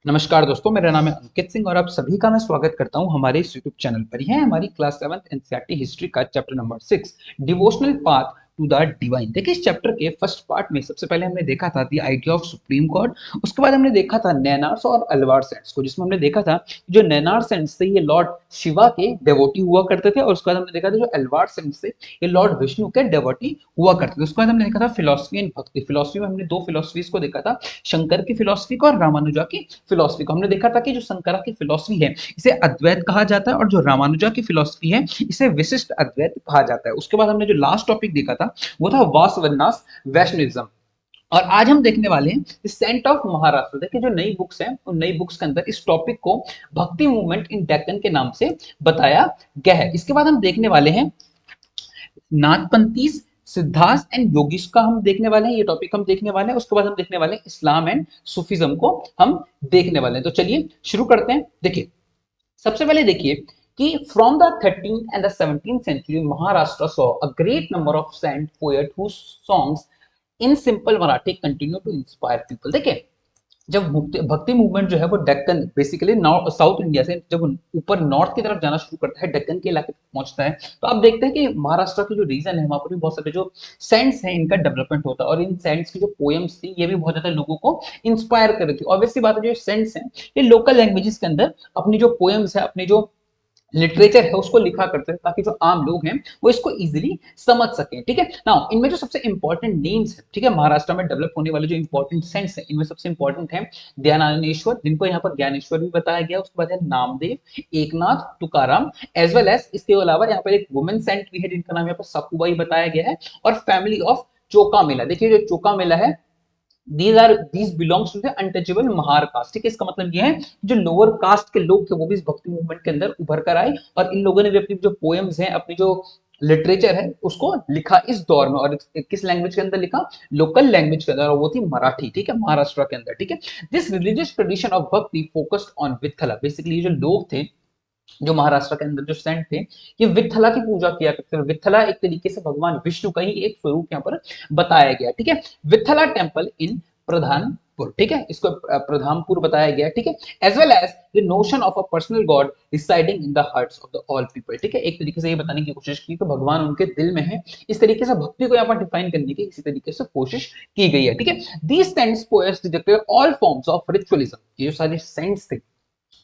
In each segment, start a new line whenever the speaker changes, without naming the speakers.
नमस्कार दोस्तों, मेरा नाम है अंकित सिंह और आप सभी का मैं स्वागत करता हूं हमारे इस यूट्यूब चैनल पर। यह है हमारी क्लास 7th एनसीईआरटी हिस्ट्री का chapter number 6 devotional path to the divine. देखिए, इस चैप्टर के फर्स्ट पार्ट में सबसे पहले हमने देखा था the idea of supreme God. उसके बाद हमने देखा था नैनार्स और अलवार सेंट्स को, जिसमें हमने देखा था जो नैनार सेंट्स थे ये लॉर्ड शिवा के डेवोटी हुआ करते थे, और उसके बाद हमने देखा था जो अलवार सेंट्स थे ये लॉर्ड विष्णु के डेवोटी हुआ करते थे। उसके बाद हमने देखा था फिलोसफी एंड भक्ति। फिलोसफी में हमने दो फिलोसफीज को देखा था, शंकर की फिलोसफी को और रामानुजा की फिलोसफी को। हमने देखा था कि जो शंकरा की फिलोसफी है इसे अद्वैत कहा जाता है, और जो रामानुजा की फिलोसफी है इसे विशिष्ट अद्वैत कहा जाता है। उसके बाद हमने जो लास्ट टॉपिक देखा था वो था वासवन्नास वैष्णविज्म। और आज हम देखने वाले हैं सेंट ऑफ महाराष्ट्र। देखिए, जो नई बुक्स हैं उन नई बुक्स के अंदर इस टॉपिक को भक्ति मूवमेंट इन डेक्कन के नाम से बताया गया है। इसके बाद हम देखने वाले हैं नाथपंथीज, सिद्धार्थ एंड योगीस का हम देखने वाले हैं, ये टॉपिक हम देखने वाले हैं। उसके बाद हम देखने वाले हैं इस्लाम एंड सूफीज्म को हम देखने वाले हैं। तो चलिए शुरू करते हैं। देखिए, सबसे पहले देखिए कि from the 13th and the 17th century Maharashtra saw a great number of saint poet whose songs in simple Marathi continue to inspire people. देखिए, जब भक्ति मूवमेंट जो है वो डेक्कन बेसिकली साउथ इंडिया से जब ऊपर नॉर्थ की तरफ जाना शुरू करता है, डेक्कन के इलाके तक पहुंचता है, तो आप देखते हैं कि महाराष्ट्र की जो रीजन है वहां पर भी बहुत सारे जो सेंट्स हैं इनका डेवलपमेंट होता है, और इन सेंट्स की जो पोएम्स थी ये भी बहुत ज्यादा लोगों को इंस्पायर कर रही थी। ऑब्वियसली बात है, जो सेंट्स हैं ये लोकल लैंग्वेजेस के अंदर अपनी जो पोएम्स है, अपनी जो लिटरेचर है उसको लिखा करते हैं, ताकि जो आम लोग हैं वो इसको इजीली समझ सकें। ठीक है, नाउ इनमें जो सबसे इंपॉर्टेंट नेम्स है, ठीक है, महाराष्ट्र में डेवलप होने वाले जो इंपॉर्टेंट सेंट्स है इनमें सबसे इंपॉर्टेंट है ज्ञानेश्वर, जिनको यहाँ पर ज्ञानेश्वर भी बताया गया। उसके बाद है Namdev, Eknath, Tukaram, as well as इसके अलावा यहाँ पर एक वुमेन सेंट भी है जिनका नाम यहाँ पर सकुबाई बताया गया है, और फैमिली ऑफ चोका मेला। देखिए, जो चोका मेला है these belongs to the untouchable Mahar caste. ठीक है, इसका मतलब ये है जो लोअर कास्ट के लोग थे वो भी इस भक्ति मूवमेंट के अंदर उभर कर आए, और इन लोगों ने भी अपनी जो पोएम्स हैं, अपनी जो लिटरेचर है उसको लिखा इस दौर में। और किस लैंग्वेज के अंदर लिखा? लोकल लैंग्वेज के अंदर, और वो थी मराठी। ठीक है, महाराष्ट्र के अंदर। ठीक है, दिस रिलीजियस ट्रेडिशन ऑफ भक्ति फोकस्ड ऑन विठला। बेसिकली ये जो लोग थे, जो महाराष्ट्र के अंदर जो सेंट थे, ये विठला की पूजा किया करते थे। विठला एक तरीके से भगवान विष्णु का ही एक स्वरूप यहाँ पर बताया गया। ठीक है, विठला टेम्पल इन प्रधानपुर। ठीक है, इसको प्रधानपुर बताया गया। ठीक है, as well as the notion of a personal god residing in the hearts of the all people. ठीक है, एक तरीके से ये बताने की कोशिश की कि भगवान उनके दिल में है। इस तरीके से भक्ति को यहाँ पर डिफाइन करने की इसी तरीके से कोशिश की गई है। ठीक है, these saints poets rejected all forms of ritualism. ये जो सारे सेंट्स थे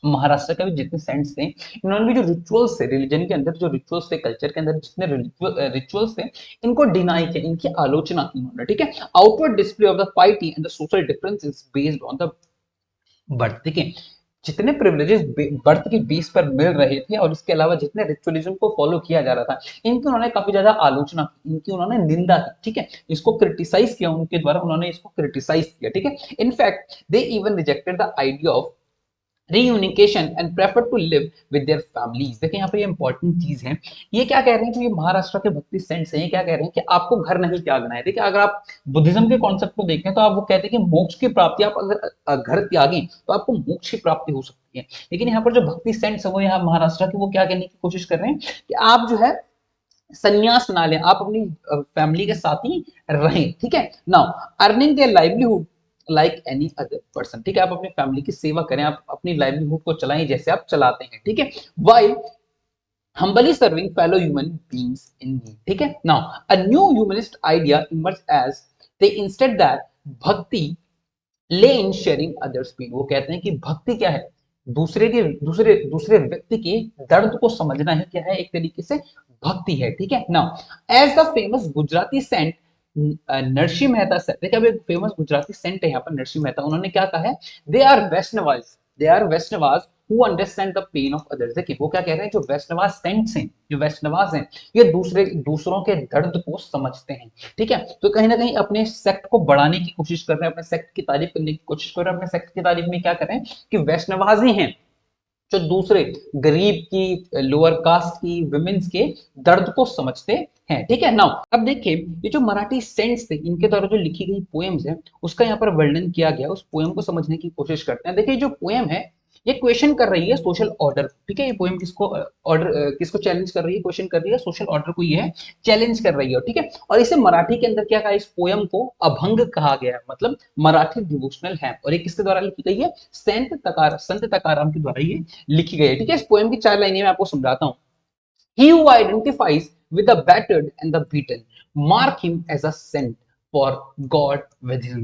महाराष्ट्र के भी जितने सेंट्स थे, इन्होंने भी जो रिचुअल्स थे रिलीजन के अंदर, जो रिचुअल्स थे कल्चर के अंदर, जितने रिचुअल्स थे इनको डिनाई किया, इनकी आलोचना की उन्होंने। ठीक है, outward display of the पाइटी and the social differences based on the birth. देखिए, जितने प्रिविलेजेस बर्थ के बेस पर मिल रहे थे, और इसके अलावा जितने रिचुअलिज्म को फॉलो किया जा रहा था, इनकी उन्होंने काफी ज्यादा आलोचना की, इनकी उन्होंने निंदा की। ठीक है, इसको क्रिटिसाइज किया, उनके द्वारा उन्होंने इसको क्रिटिसाइज किया। ठीक है, in fact they even rejected the idea of reunification and prefer to live with their families। देखिए, यहाँ पे ये इंपॉर्टेंट चीज है, ये क्या कह रहे हैं, जो ये महाराष्ट्र के भक्ति सेंट्स हैं, ये क्या कह रहे हैं कि आपको घर नहीं त्यागना है। देखिए, अगर आप बुद्धिज्म के कॉन्सेप्ट को देखें तो आप वो कहते हैं कि मोक्ष की प्राप्ति, आप अगर घर त्यागें तो आपको मोक्ष की प्राप्ति हो सकती है। लेकिन यहाँ पर जो भक्ति सेंट्स है वो यहाँ महाराष्ट्र के वो क्या कहने की कोशिश कर रहे हैं कि आप जो है संन्यास ना लें, आप अपनी फैमिली के साथ ही रहें। ठीक है, now earning their livelihood like any other person. ठीक है, आप अपनी फैमिली की सेवा करें, आप अपनी लाइवलीहुड को चलाएं जैसे आप चलाते हैं। ठीक है, while humbly serving fellow human beings in need। ठीक है, now a new humanist idea emerged as they instead that bhakti lay in sharing others pain। वो कहते हैं कि भक्ति क्या है? दूसरे व्यक्ति के दर्द को समझना ही क्या है? एक तरीके से भक्ति है। ठीक है, now as the famous Gujarati saint Narsinh Mehta sir. देखिए, अब एक फेमस गुजराती सेंट है यहाँ पर नरसिंह मेहता, उन्होंने क्या कहा है? They are Vaishnavas who understand the pain of others. देखिए, वो क्या कह रहे हैं, जो वैष्णवाज सेंट्स हैं, जो वैष्णवाज हैं, ये दूसरों के दर्द को समझते हैं। ठीक है, तो कहीं ना कहीं अपने सेक्ट को बढ़ाने की कोशिश कर रहे हैं, अपने सेक्ट की तारीफ करने की कोशिश कर रहे हैं। अपने सेक्ट की तारीफ में क्या कर रहे हैं कि वैष्णवाज ही हैं जो दूसरे गरीब की, लोअर कास्ट की, विमेन्स के दर्द को समझते हैं। ठीक है, नाउ अब देखिए, ये जो मराठी सेंट्स थे इनके द्वारा जो लिखी गई पोएम्स है उसका यहाँ पर वर्णन किया गया, उस पोएम को समझने की कोशिश करते हैं। देखिए, जो पोएम है ये क्वेश्चन कर रही है सोशल ऑर्डर, ठीक है। ये पोएम किसको ऑर्डर किसको चैलेंज कर रही है, क्वेश्चन कर रही है सोशल ऑर्डर को, ये है चैलेंज कर रही है, ठीक है। और इसे मराठी के अंदर क्या कहा, इस पोएम को अभंग कहा गया है, मतलब मराठी डिवोशनल है। और ये किसके द्वारा लिखी गई है, संत तकाराम के द्वारा ये लिखी गई है, ठीक है। इस पोएम की 4 लाइनें मैं आपको समझाता हूँ। He who identifies with the battered and the beaten, mark him as a saint for God with him।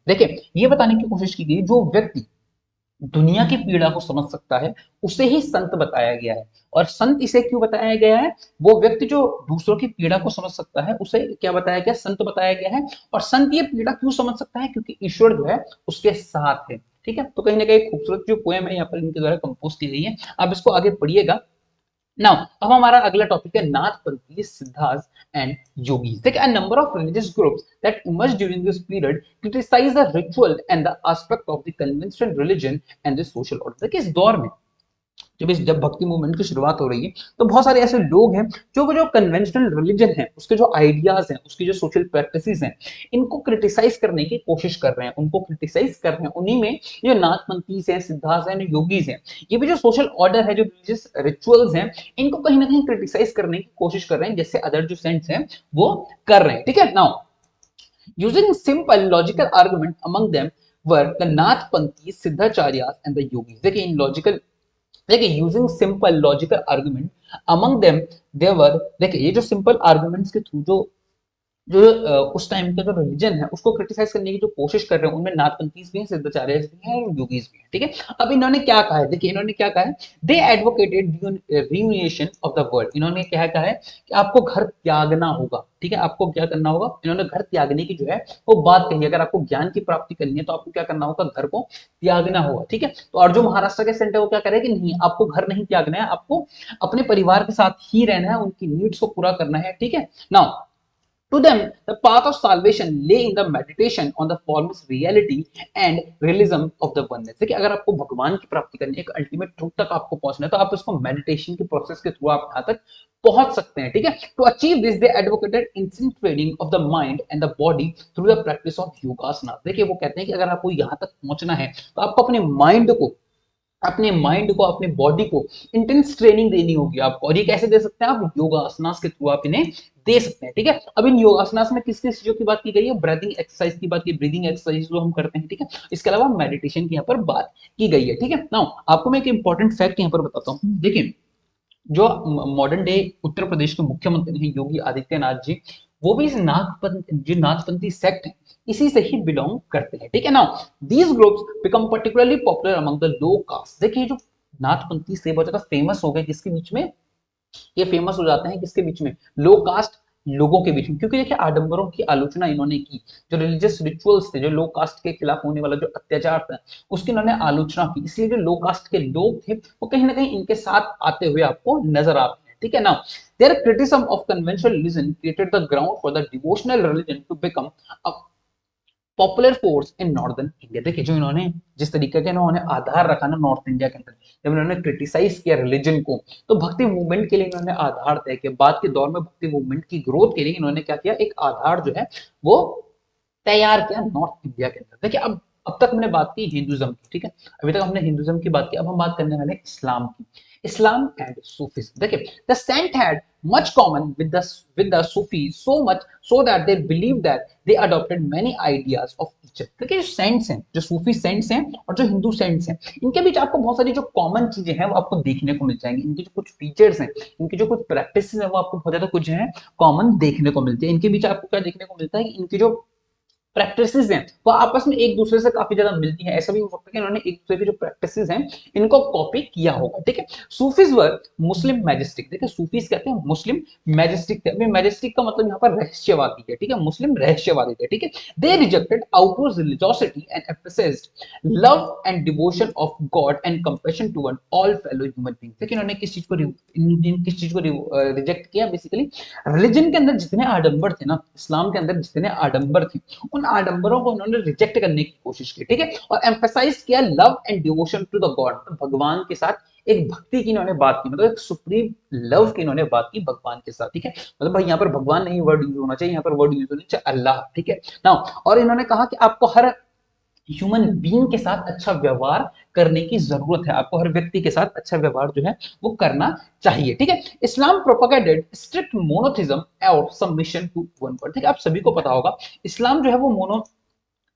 देखिए, ये बताने की कोशिश की गई, जो व्यक्ति दुनिया की पीड़ा को समझ सकता है उसे ही संत बताया गया है। और संत इसे क्यों बताया गया है, वो व्यक्ति जो दूसरों की पीड़ा को समझ सकता है उसे क्या बताया गया, संत बताया गया है। और संत ये पीड़ा क्यों समझ सकता है, क्योंकि ईश्वर जो है उसके साथ है, ठीक है। तो कहीं ना कहीं खूबसूरत जो पोएम है यहाँ पर इनके द्वारा कंपोज की गई है। आप इसको आगे पढ़िएगा। नाउ अब हमारा अगला टॉपिक है नाथपंथी, सिद्धास एंड योगीज। देखिए, a number of religious groups that emerged during this period criticize the ritual and the aspect of the conventional religion and the social order। देखिए, इस दौर में जब भक्ति मूवमेंट की शुरुआत हो रही है, तो बहुत सारे ऐसे लोग हैं जो कन्वेंशनल रिलीजन है उसके जो आइडियाज हैं, उसकी जो सोशल प्रैक्टिसेस हैं, इनको क्रिटिसाइज करने की कोशिश कर रहे हैं, उनको क्रिटिसाइज कर रहे हैं। उन्हीं में जो नाथपंथी हैं, सिद्धार्थ हैं, योगीज हैं, ये भी जो सोशल ऑर्डर है, जो रिलीजियस रिचुअल्स हैं, इनको कहीं ना कहीं क्रिटिसाइज करने की कोशिश कर रहे हैं, जैसे अदर जो सेंट्स हैं वो कर रहे हैं, ठीक है। Now using simple logical argument among them were the Nathpanthis, Siddhacharyas and the Yogis। देखिए, इन लॉजिकल, देखिए using simple logical argument among them देवर, देखिए ये जो सिंपल आर्गुमेंट्स के थ्रू जो जो उस टाइम का जो रिलीजन है उसको क्रिटिसाइज करने की जो कोशिश कर रहे हैं, उनमें नाथपंथीज भी हैं, सिद्धाचार्य भी हैं, योगीज भी हैं, ठीक है। अब इन्होंने क्या कहा है, देखिए इन्होंने क्या कहा है, they advocated reunion of the world. इन्होंने क्या कहा है कि आपको घर त्यागना होगा, ठीक है। आपको क्या करना होगा, इन्होंने घर त्यागने की जो है वो बात कही। अगर आपको ज्ञान की प्राप्ति करनी है तो आपको क्या करना होगा, घर को त्यागना होगा, ठीक है। तो और जो महाराष्ट्र के सेंटर वो क्या करे कि नहीं, आपको घर नहीं त्यागना है, आपको अपने परिवार के साथ ही रहना है, उनकी नीड्स को पूरा करना है, ठीक है। Now to them, the path of salvation lay in the meditation on the formless reality and realism of the oneness। देखिए, अगर आपको भगवान की प्राप्ति करनी है, एक अल्टीमेट ट्रूथ तक आपको पहुंचना है, तो आप उसको मेडिटेशन की प्रोसेस के थ्रू आप यहाँ तक पहुंच सकते हैं, ठीक है। To achieve this they advocated instant training of the mind and the body through the practice of yogasana. देखिए, वो कहते हैं कि अगर आपको यहाँ तक पहुंचना है तो आपको अपने माइंड को, अपने बॉडी को इंटेंस ट्रेनिंग देनी होगी आपको। और ये कैसे दे सकते हैं आप, योगासनास के थ्रू आप इन्हें दे सकते हैं, ठीक है। अब इन योगासनास में किस किस चीजों की बात की गई है, ब्रीदिंग एक्सरसाइज की बात की, ब्रीदिंग एक्सरसाइज जो हम करते हैं, ठीक है। इसके अलावा मेडिटेशन की यहाँ पर बात की गई है, ठीक है। नाउ आपको मैं एक इंपॉर्टेंट फैक्ट यहाँ पर बताता हूँ। देखिए, जो मॉडर्न डे उत्तर प्रदेश के मुख्यमंत्री हैं योगी आदित्यनाथ जी, वो भी इस नाथपंथी सेक्ट है इसी से ही बिलोंग करते हैं, ठीक है। Now these groups become particularly popular among the low caste. देखिए, जो नाथपंथी से बहुत ज्यादा फेमस हो गए, किसके बीच में ये फेमस हो जाते हैं, किसके बीच में, लो कास्ट लोगों के बीच में। क्योंकि देखिए, आडंबरों की आलोचना इन्होंने की, जो रिलीजियस रिचुअल्स थे, जो लो कास्ट के खिलाफ होने वाला जो अत्याचार था, उसकी इन्होंने आलोचना की। इसलिए जो लो कास्ट के लोग थे वो कहीं ना कहीं इनके साथ आते हुए आपको नजर आते हैं, ठीक है ना। Their criticism of conventional religion created the ground for the devotional religion to become a popular force in northern India. देखिए, जो इन्होंने जिस तरीके का इन्होंने आधार रखा ना नॉर्थ इंडिया के अंदर, जब इन्होंने क्रिटिसाइज किया रिलीजन को, तो भक्ति मूवमेंट के लिए इन्होंने आधार तय किया। बाद के दौर में भक्ति मूवमेंट की ग्रोथ के लिए इन्होंने क्या किया, एक आधार जो है वो तैयार किया नॉर्थ इंडिया के अंदर। देखिए, अब तक हमने बात की हिंदुज्म की, ठीक है। अभी तक हमने हिंदुज्म की बात की, अब हम बात करने वाले इस्लाम की। Islam and Sufism. देखिए, the saint had much common with the Sufis, so much so that they believed that they adopted many ideas of each other। देखिए, जो सेंट्स हैं, जो सूफी सेंट्स हैं और जो हिंदू सेंट्स हैं, इनके बीच आपको बहुत सारी जो कॉमन चीजें हैं वो आपको देखने को मिल जाएंगी। इनके जो कुछ फीचर्स हैं, इनकी जो कुछ प्रैक्टिस है, वो आपको बहुत ज्यादा कुछ है कॉमन देखने को मिलती है। इनके बीच आपको क्या देखने को मिलता है कि इनकी जो प्रैक्टिसेस हैं वो आपस में एक दूसरे से काफी ज्यादा मिलती हैं। ऐसा भी हो सकता है कि उन्होंने एक दूसरे की जो प्रैक्टिसेस हैं इनको कॉपी किया होगा, ठीक है। सूफीज वर मुस्लिम मैजेस्टिक। देखिए, सूफीज कहते हैं मुस्लिम मैजेस्टिक थे। अभी मैजेस्टिक का मतलब यहाँ पर रहस्यवादी है, ठीक है, मुस्लिम रहस्यवादी थे, ठीक है। They rejected outward religiosity and emphasized love and devotion of God and compassion toward all fellow human beings. देखिए, इन्होंने किस चीज को रिजेक्ट किया, बेसिकली रिलीजन के अंदर जितने आडंबर थे ना, इस्लाम के अंदर जितने आडंबर थे, उन आडंबरों को उन्होंने रिजेक्ट करने की कोशिश की, ठीक है। और एम्फसाइज किया love and devotion to the god, भगवान के साथ एक भक्ति की इन्होंने बात की, मतलब एक सुप्रीम लव की इन्होंने बात की भगवान के साथ, ठीक है। मतलब भाई यहाँ पर भगवान नहीं वर्ड यूज होना चाहिए, यहाँ पर वर्ड यूज होना चाहिए अल्लाह, ठीक है ना। और इन्होंने कहा कि आपको हर ह्यूमन बीइंग के साथ अच्छा व्यवहार करने की जरूरत है, आपको हर व्यक्ति के साथ अच्छा व्यवहार जो है वो करना चाहिए, ठीक है। इस्लाम प्रोपेगेटेड स्ट्रिक्ट मोनोथिज्म और सबमिशन टू वन गॉड, ठीक है। आप सभी को पता होगा इस्लाम जो है वो मोनो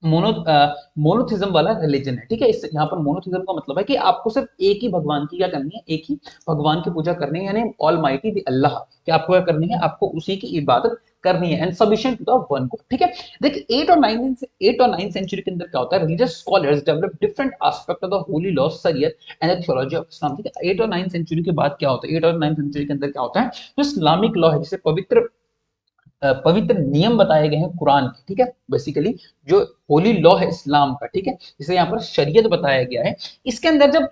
मोनोथिज्म वाला रिलीजन है, ठीक है। इस यहाँ पर मोनोथिज्म का मतलब है कि आपको सिर्फ एक ही भगवान की क्या करनी है, एक ही भगवान की पूजा करनी है, यानी ऑल माइटी द अल्लाह कि आपको क्या करनी है, आपको उसी की इबादत करनी है, and submission to the one god, ठीक है। देखिए 8 और 9 सेंचुरी के अंदर क्या होता है, religious scholars develop different aspect of the holy law Shariat and the theology of Islam, ठीक है। 8 और 9 सेंचुरी के बाद क्या होता है, 8 और 9 सेंचुरी के अंदर क्या होता है, जो इस्लामिक लॉ है, जिसे पवित्र पवित्र नियम बताए गए हैं कुरान के, ठीक है। बेसिकली जो होली लॉ है इस्लाम का, ठीक है, जिसे यहाँ पर शरीयत बताया गया है, इसके अंदर जब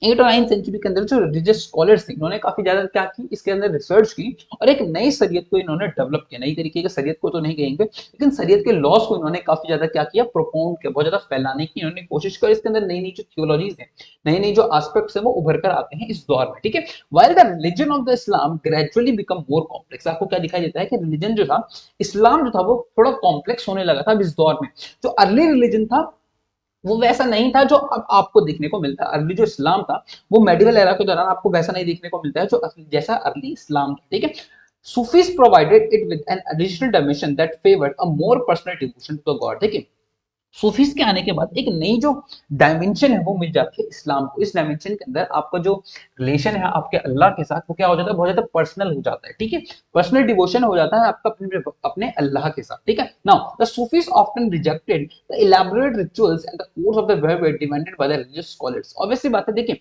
8 और 9 सेंचुरी के अंदर जो रिलीजियस स्कॉलर्स थे, इन्होंने काफी ज्यादा क्या की, इसके अंदर रिसर्च की और एक नई शरीयत को इन्होंने डेवलप किया, नई तरीके की शरीयत को तो नहीं कहेंगे, लेकिन शरीयत के लॉस को इन्होंने काफी ज्यादा क्या किया, प्रोपाउंड किया, बहुत ज्यादा फैलाने की इन्होंने कोशिश की, इसके अंदर नई नई जो थियोलॉजीज है, नई नई जो एस्पेक्ट्स है वो उभर कर आते हैं इस दौर में, ठीक है। While the religion of the Islam gradually become more complex, आपको क्या दिखाई देता है कि रिलीजन जो था, इस्लाम जो था वो थोड़ा कॉम्प्लेक्स होने लगा था इस दौर में। जो अर्ली रिलीजन था वो वैसा नहीं था जो अब आपको देखने को मिलता है, अर्ली जो इस्लाम था वो मेडिवल एरा के दौरान आपको वैसा नहीं देखने को मिलता है जो जैसा अर्ली इस्लाम था, ठीक है। Sufis provided it with an additional dimension that favoured a more personal devotion to the God, ठीक है। सूफीज के आने के बाद एक नई जो डायमेंशन है वो मिल जाती है इस्लाम को, इस डायमेंशन के अंदर आपका जो रिलेशन है आपके अल्लाह के साथ वो क्या हो जाता है, बहुत ज्यादा पर्सनल हो जाता है, ठीक है। पर्सनल डिवोशन हो जाता है आपका अपने अल्लाह के साथ, ठीक है। Now the Sufis often rejected the elaborate rituals and the course of the web demanded by the religious scholars. Obviously बात है, देखिए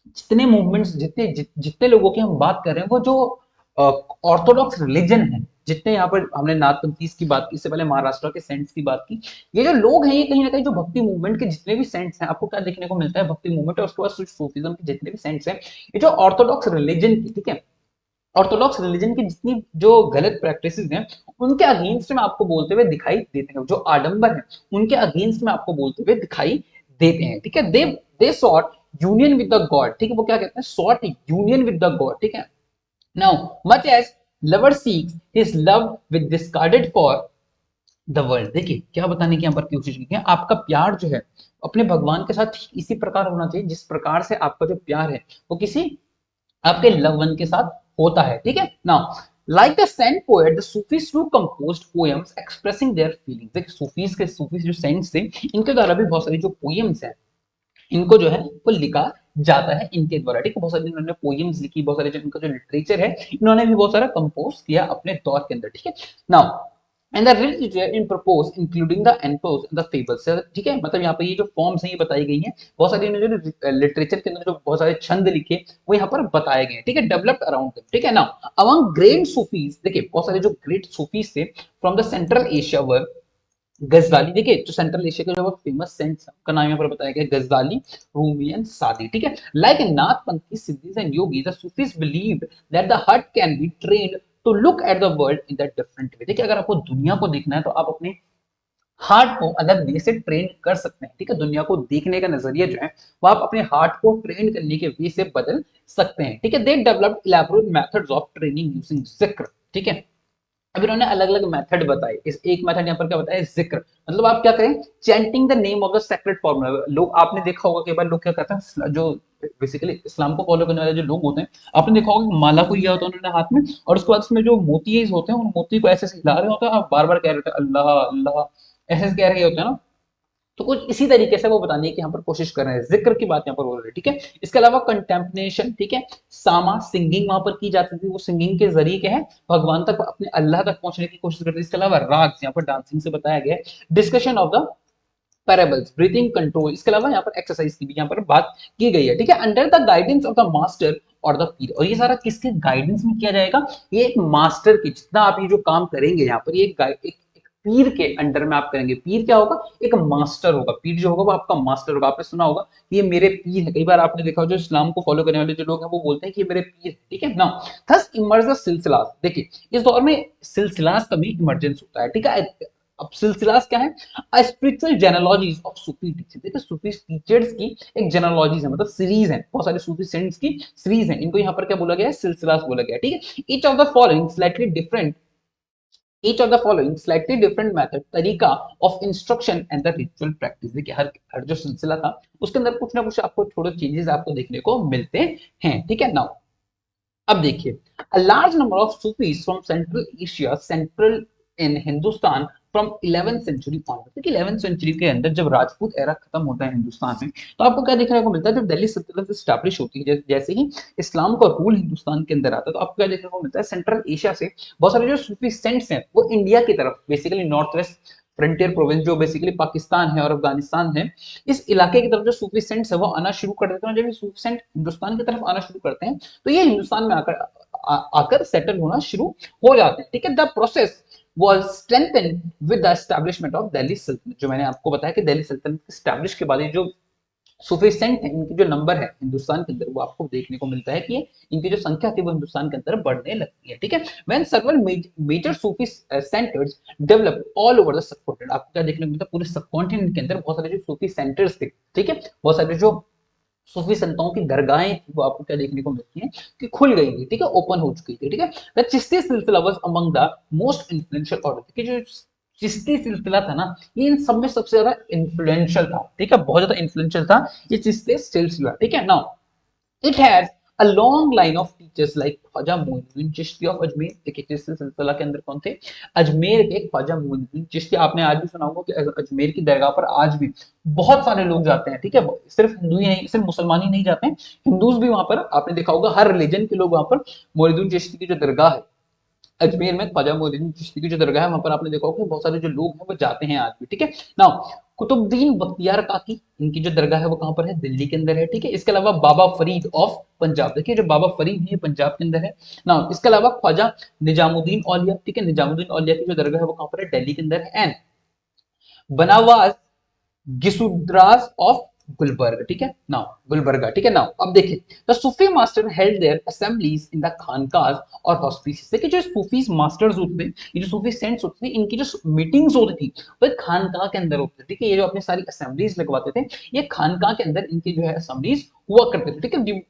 जितने मूवमेंट्स, जितने लोगों की हम बात कर रहे हैं, वो जो ऑर्थोडॉक्स रिलीजन है, जितने यहाँ पर हमने नाथपंथीज की बात की, इससे पहले महाराष्ट्र के सेंट्स की बात की, ये जो लोग हैं ये कहीं ना कहीं जो भक्ति मूवमेंट के जितने भी सेंट्स हैं, आपको क्या देखने को मिलता है, भक्ति मूवमेंट और उसके बाद सूफिज्म के जितने भी सेंट्स हैं, ये जो ऑर्थोडॉक्स रिलीजन की, ठीक है, ऑर्थोडॉक्स रिलीजन की जितनी जो गलत प्रैक्टिसेस हैं उनके अगेंस्ट में आपको बोलते हुए दिखाई देते हैं, जो आडंबर है उनके अगेंस्ट में आपको बोलते हुए दिखाई देते हैं, ठीक है। They sought union with the God, ठीक है, वो क्या कहते हैं, sought union with the God, ठीक है। Now much as lover seeks his love with discarded for the world, देखिए क्या बताने की यहाँ पर कोशिश की है, आपका प्यार जो है अपने भगवान के साथ इसी प्रकार होना चाहिए जिस प्रकार से आपका जो प्यार है वो किसी आपके लव वन के साथ होता है, ठीक है। Now like the saint poet the Sufis too composed poems expressing their feelings, देखिए सूफीज जो सेंट्स थे इनके द्वारा भी बहुत सारी जो पोएम्स हैं इनको जो है वो लिखा जाता है इनके द्वारा, ठीक है। बहुत सारे इन्होंने पोएम्स लिखी, बहुत सारे जो इनका जो लिटरेचर है इन्होंने भी बहुत सारा कंपोज किया अपने दौर के अंदर, ठीक है। Now and the literature in prose including the एनपोज द फेबल्स, ठीक है, मतलब यहाँ पे ये जो फॉर्म्स हैं ये बताई गई हैं, बहुत सारी इन्होंने जो लिटरेचर के अंदर जो बहुत सारे छंद लिखे वो यहाँ पर बताए गए हैं, ठीक है, डेवलप्ड अराउंड देम, ठीक है। नाउ अमंग ग्रेट सूफीज, देखिए बहुत सारे जो ग्रेट सूफीज थे फ्रॉम द सेंट्रल एशिया वर गजदाली, देखिए जो सेंट्रल एशिया के जो फेमस सेंट्स का नाम यहाँ पर बताया गया, गजदाली, रूमी एंड सादी, ठीक है। Like Nathpanthi Siddhis and yogi the Sufis believe that the heart can be trained to look at the world in that different way, देखिए अगर आपको दुनिया को देखना है तो आप अपने हार्ट को अलग वे से ट्रेन कर सकते हैं, ठीक है। दुनिया को देखने का नजरिया जो है वो आप अपने हार्ट को ट्रेन करने के वे से बदल सकते हैं, ठीक है। They developed elaborate methods of training using जिक्र, ठीक है। अब इन्होंने अलग अलग मेथड बताए, इस एक मेथड यहाँ पर क्या बताया, जिक्र, मतलब आप क्या करें, chanting the name of the sacred formula, लोग आपने देखा होगा कई बार लोग क्या करते हैं, जो बेसिकली इस्लाम को फॉलो करने वाले जो लोग होते हैं, आपने देखा होगा माला को लिया होता है उन्होंने हाथ में और उसके बाद उसमें जो मोती होते हैं उन मोती को ऐसे हिला रहे होते हैं, आप बार बार कह रहे होते हैं अल्लाह अल्लाह, ऐसे कह रहे होते हैं ना, तो कुछ इसी तरीके से वो बताने की यहाँ पर कोशिश कर रहे हैं, जिक्र की बात यहाँ पर हो रही है, ठीक है। इसके अलावा कंटेम्पनेशन, ठीक है, सामा सिंगिंग वहां पर की जाती थी, वो सिंगिंग के जरिए क्या है भगवान तक अपने अल्लाह तक पहुंचने की कोशिश करते थे। इसके अलावा राग यहाँ पर डांसिंग से बताया गया है, discussion of the parables, breathing control, इसके अलावा यहाँ पर एक्सरसाइज की भी यहाँ पर बात की गई है, ठीक है, under the guidance of the master और द पीर, और ये सारा किसके गाइडेंस में किया जाएगा, ये एक मास्टर की, जितना आप ये जो काम करेंगे यहाँ पर ये एक पीर के अंडर में आप करेंगे, पीर क्या होगा, एक मास्टर होगा, पीर जो होगा वो आपका मास्टर होगा, आपने सुना होगा ये मेरे पीर है, कई बार आपने देखा हो जो इस्लाम को फॉलो करने वाले जो लोग हैं वो बोलते हैं कि ये मेरे पीर है, ठीक है ना। थस इमर्ज द सिलसिलास, देखिए इस दौर में सिलसिलास का भी इमरजेंस होता है, ठीक है। अब सिलसिलास क्या है, स्पिरिचुअल जेनोलॉजीज ऑफ सूफी टीचर्स, देखिए सूफी टीचर्स की एक जेनोलॉजीज है, मतलब सीरीज है, बहुत सारे सूफी सेंट्स की सीरीज है, इनको यहाँ पर क्या बोला गया है, सिलसिलास बोला गया है, ठीक है। Each of the following slightly different each of the following slightly different method तरीका of instruction and the ritual practice। देखिए हर हर जो सिलसिला था उसके अंदर कुछ ना कुछ आपको थोड़े चेंजेस आपको देखने को मिलते हैं, ठीक है। नाउ अब देखिए, a large number of Sufis from Central Asia central in Hindustan from 11th century onward। देखिए 11th century के अंदर जब राजपूत एरा खत्म होता है हिंदुस्तान में, तो आपको क्या देखने को मिलता है, जब दिल्ली सल्तनत स्टैब्लिश होती है, जैसे ही इस्लाम का रूल हिंदुस्तान के अंदर आता है, तो आपको क्या देखने को मिलता है, सेंट्रल एशिया से बहुत सारे जो सूफी सेंट्स हैं वो इंडिया की तरफ, basically north west frontier province जो बेसिकली पाकिस्तान है और अफगानिस्तान है, इस इलाके की तरफ जो सूफी सेंट्स है वो आना शुरू कर देते हैं। जब ये सूफी सेंट हिंदुस्तान की तरफ आना शुरू करते हैं तो ये हिंदुस्तान में आकर सेटल होना शुरू हो जाते हैं, ठीक है। The process was strengthened with the establishment of Delhi Sultanate। जो मैंने आपको बताया कि दिल्ली सल्तनत स्टैब्लिश के बाद ये जो सूफी सेंट है, इनकी जो नंबर है हिंदुस्तान के अंदर, वो आपको देखने को मिलता है कि इनकी जो संख्या थी वो हिंदुस्तान के अंदर बढ़ने लगती है, ठीक है। When several major Sufi centers developed all over the subcontinent, आपको क्या देखने को मिलता है, पूरे सबकॉन्टिनेंट के अंदर बहुत सारे जो सूफी सेंटर्स थे, ठीक है, बहुत सारे जो सूफी संतों की दरगाहें थी वो आपको क्या देखने को मिलती हैं कि खुल गई थी, ठीक है, ओपन हो चुकी थी, ठीक है। द चिश्ती सिलसिला was among the most influential order. देखिए जो चिश्ती सिलसिला था ना, ये इन सब में सबसे ज्यादा इन्फ्लुएंशियल था, ठीक है, बहुत ज्यादा इन्फ्लुएंशियल था ये चिश्ती सिलसिला, ठीक है। Now it has a long line of teachers like Khwaja Moinuddin Chishti of Ajmer. देखिए चिश्ती सिलसिला के अंदर कौन थे, अजमेर के ख्वाजा मोइनुद्दीन चिश्ती। आपने आज भी सुना होगा कि अजमेर की दरगाह पर आज भी बहुत सारे लोग जाते हैं, ठीक है, सिर्फ हिंदू ही नहीं, सिर्फ मुसलमान ही नहीं जाते हैं, हिंदूज भी वहां पर, आपने देखा होगा हर रिलीजन के लोग वहां पर मोइनुद्दीन चिश्ती की जो दरगाह है अजमेर में, ख्वाजा मोइनुद्दीन चिश्ती की जो दरगाह है वहां पर आपने देखा होगा बहुत सारे जो लोग हैं वो जाते हैं आज भी, ठीक है। नाउ कुतुबुद्दीन बख्तियार काकी, इनकी जो दरगाह है वो कहां पर है, दिल्ली के अंदर है, ठीक है। इसके अलावा बाबा फरीद ऑफ पंजाब, देखिए जो बाबा फरीद है पंजाब के अंदर है। नाउ इसके अलावा ख्वाजा निजामुद्दीन औलिया, ठीक है, निजामुद्दीन औलिया की जो दरगाह है वो कहां पर है, दिल्ली के अंदर है। एंड बनावास गिसुद्रास ऑफ गुलबर्ग, ठीक है, नाउ गुलबर्गा, ठीक है। नाउ अब देखिए, the Sufi master held their assemblies in the khanqahs और हॉस्पिसेस। देखिए जो सूफी मास्टर्स होते थे, ये जो सूफी सेंट्स होते थे, इनकी जो मीटिंग्स होती थी वो खानकाह के अंदर होती थी, ठीक है। ये जो अपनी सारी असेंबलीज लगवाते थे ये खानकाह के अंदर इनकी जो है असेंबलीज हुआ करते थे, ठीक है।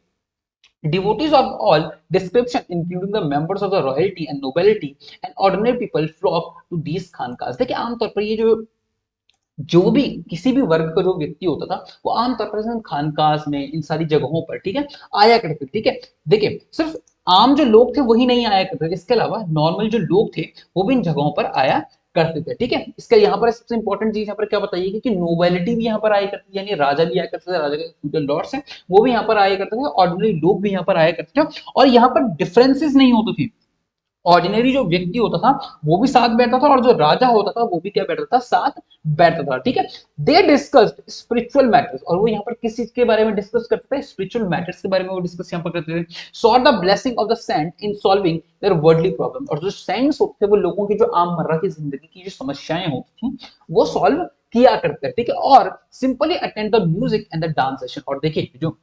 Devotees of all description, including the members of the royalty and nobility and ordinary people, flock to these खानकाज। देखिए आमतौर पर ये जो भी किसी भी वर्ग का जो व्यक्ति होता था वो आमतौर पर खानकाज में, इन सारी जगहों पर, ठीक है, आया करते थे, ठीक है। देखिए सिर्फ आम जो लोग थे वही नहीं आया करते थे, इसके अलावा नॉर्मल जो लोग थे वो भी इन जगहों पर आया करते थे, ठीक है। इसका यहाँ पर सबसे इंपॉर्टेंट चीज यहाँ पर क्या बताइए कि नोबिलिटी भी यहाँ पर आया करती थी, यानी राजा भी आया करते थे, राजा के फ्यूडल लॉर्ड्स हैं वो भी यहाँ पर आया करते थे, ऑर्डिनरी लोग भी यहाँ पर आया करते थे, और यहाँ पर डिफरेंसेस नहीं होती थी। ऑर्डिनरी जो व्यक्ति होता था वो भी साथ बैठता था और जो राजा होता था वो भी क्या बैठता था, साथ बैठता था, ठीक है। दे डिस्कस्ड स्पिरिचुअल मैटर्स, और वो यहाँ पर किस चीज के बारे में डिस्कस करते थे, स्पिरिचुअल मैटर्स के बारे में वो डिस्कस यहाँ पर करते थे। Sought the blessing of the saint in solving their worldly problem, और जो सेंट्स होते थे वो लोगों की जो आम मर्रा की जिंदगी की जो समस्याएं होती थी वो सॉल्व किया करते थे, ठीक है। और simply attend the music and the dance session. और देखिए जो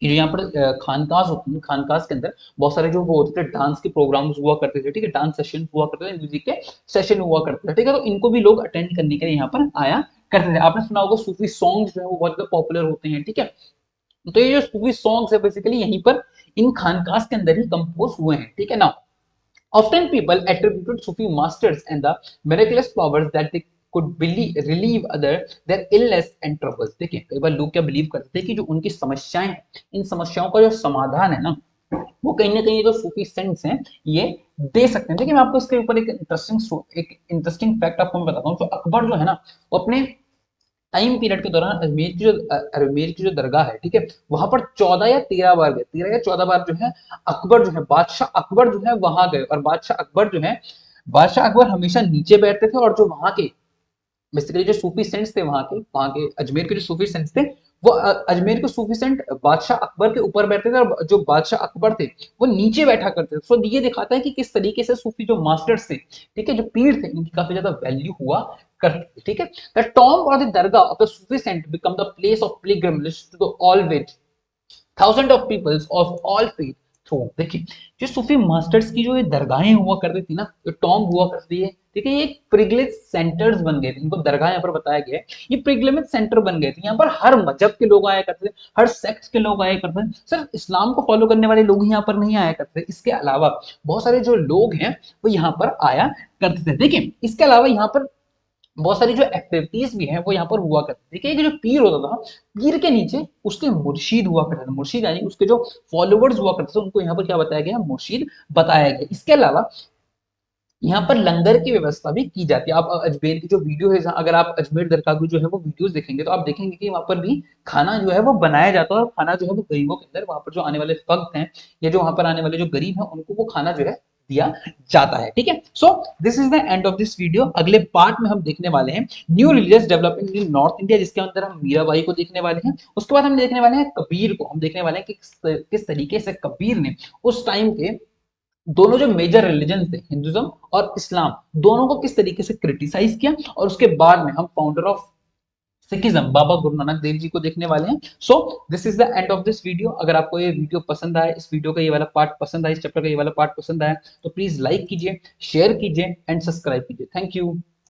यहाँ पर खानकाज होते हैं, खानकाज के अंदर बहुत सारे जो वो होते थे डांस के प्रोग्राम्स हुआ करते थे, ठीक है, डांस सेशन हुआ करते थे, म्यूजिक के सेशन हुआ करते थे, ठीक है। तो इनको भी लोग अटेंड करने के लिए यहाँ पर आया करते थे। आपने सुना होगा सूफी सॉन्ग्स जो है वो बहुत ज्यादा पॉपुलर होते हैं, ठीक है। तो ये जो सूफी सॉन्ग्स है बेसिकली यहीं पर इन खानकाज के अंदर ही कंपोज हुए हैं, ठीक है ना। Often people attributed Sufi masters and the miraculous powers that they could relieve other their illness and troubles। देखिए कई बार लोग क्या बिलीव करते थे कि जो उनकी समस्याएं हैं, इन समस्याओं का जो समाधान है ना वो कहीं ना कहीं जो सूफी सेंट्स हैं ये दे सकते हैं। देखिए मैं आपको इसके ऊपर एक इंटरेस्टिंग फैक्ट आपको मैं बताता हूँ। तो अकबर जो है ना वो अपने टाइम पीरियड के दौरान अजमेर की जो दरगाह है, ठीक है, वहां पर 14 या 13 बार गए, 13 या 14 बार जो है अकबर जो है, बादशाह अकबर जो है वहां गए, और बादशाह अकबर हमेशा नीचे बैठते थे, और जो वहां के बेसिकली जो सूफी सेंट्स थे वहां के अजमेर के जो सूफी सेंट्स थे वो अजमेर के सूफी सेंट बादशाह अकबर के ऊपर बैठते थे, और जो बादशाह अकबर थे वो नीचे बैठा करते थे। सो ये दिखाता है कि किस तरीके से सूफी जो मास्टर्स थे, ठीक है, जो पीर थे, इनकी काफी ज्यादा वैल्यू हुआ करती थी, ठीक है। द टॉम्ब और the dargah of the Sufi saint become the place of pilgrimage to the all which thousands of peoples of all faith देखिए, जो सूफी मास्टर्स की जो ये दरगाहें हुआ करती थी ना, जो टॉम्ब हुआ करती है, ठीक है, ये एक प्रिविलेज सेंटर्स बन गए थे, इनको दरगाह यहाँ पर बताया गया है, ये प्रिविलेज सेंटर बन गए थे। यहाँ पर हर मजहब के लोग आया करते थे, हर सेक्स के लोग आया करते थे, सिर्फ इस्लाम को फॉलो करने वाले लोग यहाँ पर नहीं आया करते थे, इसके अलावा बहुत सारे जो लोग हैं वो यहाँ पर आया करते थे। देखिए, इसके अलावा यहाँ पर बहुत सारी जो एक्टिविटीज भी हैं वो यहाँ पर हुआ करती थी। देखिए, जो पीर होता था, पीर के नीचे उसके मुर्शीद हुआ करते थे, मुर्शीद यानी उसके जो फॉलोवर्स हुआ करते थे, उनको यहाँ पर क्या बताया गया, मुर्शीद बताया गया। इसके अलावा यहाँ पर लंगर की व्यवस्था भी की जाती है। आप अजमेर की जो वीडियो है, अगर आप अजमेर दरगाह की जो है वो वीडियोस देखेंगे तो आप देखेंगे कि वहां पर भी खाना जो है वो बनाया जाता है, और खाना जो है वो गरीबों के अंदर, वहां पर जो आने वाले भक्त हैं या जो वहां पर आने वाले जो गरीब हैं उनको वो खाना जो है दिया जाता है। ठीक है, so this is the end of this video. अगले पार्ट में हम देखने वाले हैं new religious development in north India, जिसके अंदर हम मीराबाई को देखने वाले हैं। उसके बाद हम देखने वाले हैं कबीर को, हम देखने वाले हैं कि किस तरीके से कबीर ने उस टाइम के दोनों जो मेजर रिलीजन थे, हिंदुज्म और इस्लाम, दोनों को किस तरीके से क्रिटिसाइज किया। और उसके बाद में हम founder of Sikhism Baba Guru Nanak Dev ji को देखने वाले हैं। So this is the end of this video. अगर आपको ये वीडियो पसंद आया, इस वीडियो का ये वाला पार्ट पसंद आया, इस चैप्टर का ये वाला पार्ट पसंद आया, तो प्लीज लाइक कीजिए, शेयर कीजिए एंड सब्सक्राइब कीजिए। Thank you.